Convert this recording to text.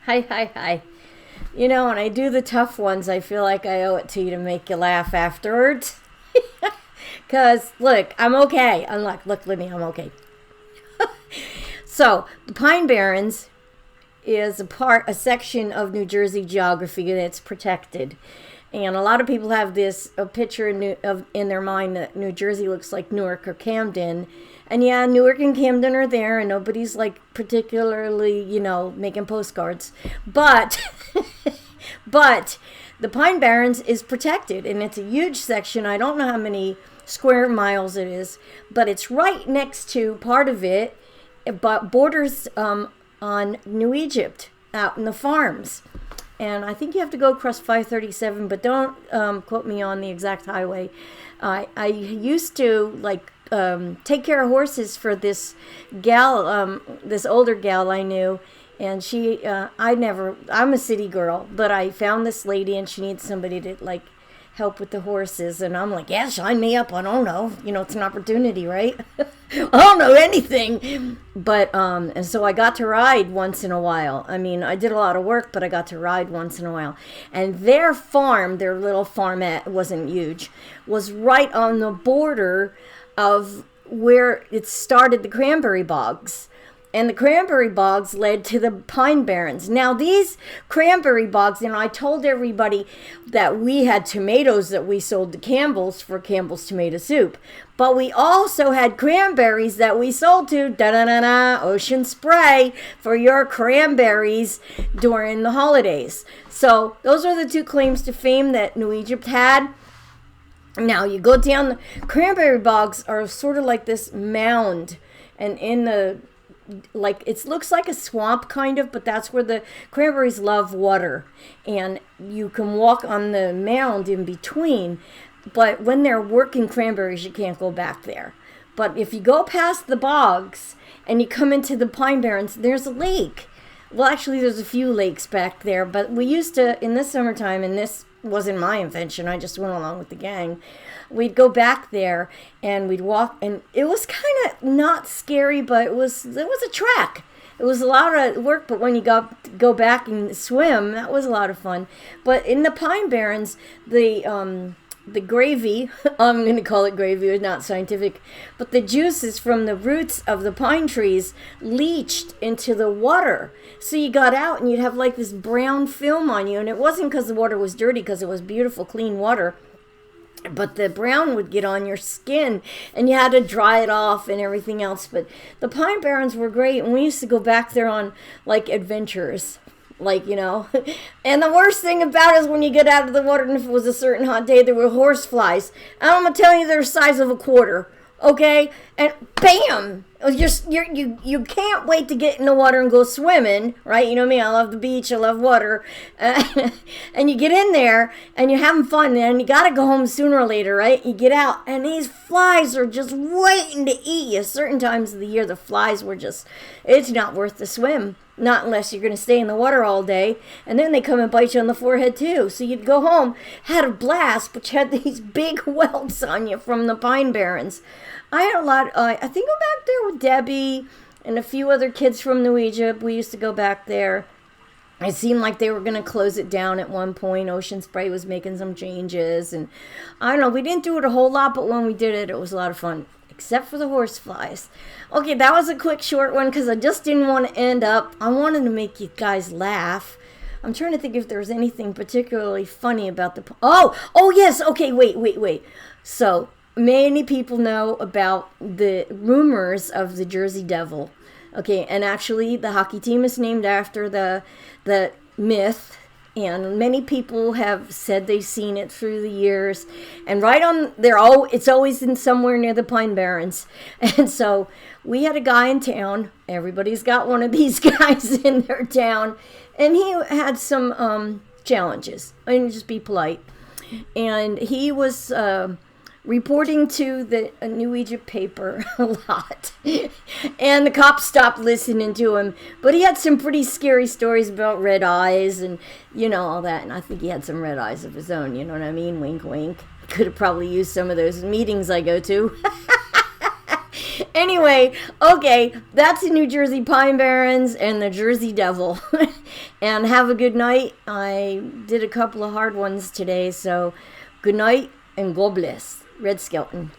Hi, hi, hi. You know, when I do the tough ones, I feel like I owe it to you to make you laugh afterwards. Because, look, I'm okay. I'm like, look, Libby, I'm okay. So, the Pine Barrens is a section of New Jersey geography that's protected. And a lot of people have this a picture in their mind that New Jersey looks like Newark or Camden. And yeah, Newark and Camden are there, and nobody's like particularly, making postcards. But, but the Pine Barrens is protected, and it's a huge section. I don't know how many square miles it is, but it's right next to part of it, but borders on New Egypt out in the farms. And I think you have to go across 537, but don't quote me on the exact highway. I used to take care of horses for this gal, this older gal I knew, and I'm a city girl, but I found this lady and she needs somebody to help with the horses, and I'm like, yeah, sign me up. I don't know, it's an opportunity, right? I don't know anything, but and so I got to ride once in a while. I mean, I did a lot of work, but I got to ride once in a while. And their farm, their little farmette, wasn't huge, was right on the border of where it started the cranberry bogs. And the cranberry bogs led to the Pine Barrens. Now, these cranberry bogs, I told everybody that we had tomatoes that we sold to Campbell's for Campbell's tomato soup. But we also had cranberries that we sold to Ocean Spray for your cranberries during the holidays. So those are the two claims to fame that New Egypt had. Now, you go down, the cranberry bogs are sort of like this mound, and it looks like a swamp kind of, but that's where the cranberries love water, and you can walk on the mound in between, but when they're working cranberries, you can't go back there. But if you go past the bogs and you come into the Pine Barrens, there's a lake. Well, actually, there's a few lakes back there, but we used to, in the summertime, and this wasn't my invention, I just went along with the gang, we'd go back there and we'd walk, and it was kind of not scary, but it was a trek. It was a lot of work, but when you go back and swim, that was a lot of fun. But in the Pine Barrens, the gravy, I'm going to call it gravy, it's not scientific, but the juices from the roots of the pine trees leached into the water. So you got out and you'd have like this brown film on you, and it wasn't because the water was dirty, because it was beautiful, clean water. But the brown would get on your skin, and you had to dry it off and everything else. But the Pine Barrens were great, and we used to go back there on adventures. And the worst thing about it is when you get out of the water, and if it was a certain hot day, there were horse flies. And I'm going to tell you, they're the size of a quarter. Okay? And bam! You can't wait to get in the water and go swimming, right? You know me, I love the beach, I love water. And you get in there, and you're having fun, and you got to go home sooner or later, right? You get out, and these flies are just waiting to eat you. Certain times of the year, the flies were it's not worth the swim. Not unless you're going to stay in the water all day. And then they come and bite you on the forehead too. So you'd go home, had a blast, but you had these big welts on you from the Pine Barrens. I had a lot, I think I'm back there with Debbie and a few other kids from New Egypt. We used to go back there. It seemed like they were going to close it down at one point. Ocean Spray was making some changes. And I don't know, we didn't do it a whole lot, but when we did it, it was a lot of fun. Except for the horse flies. Okay, that was a quick short one because I just didn't want to end up. I wanted to make you guys laugh. I'm trying to think if there was anything particularly funny about the... Oh yes, okay, wait. So, many people know about the rumors of the Jersey Devil. Okay, and actually the hockey team is named after the myth. And many people have said they've seen it through the years. And it's always in somewhere near the Pine Barrens. And so we had a guy in town. Everybody's got one of these guys in their town. And he had some challenges. I mean, just be polite. And he was reporting to the New Egypt paper a lot. And the cops stopped listening to him. But he had some pretty scary stories about red eyes and, all that. And I think he had some red eyes of his own, you know what I mean? Wink, wink. Could have probably used some of those meetings I go to. Anyway, okay, that's the New Jersey Pine Barrens and the Jersey Devil. And have a good night. I did a couple of hard ones today, so good night and God bless. Red Skelton.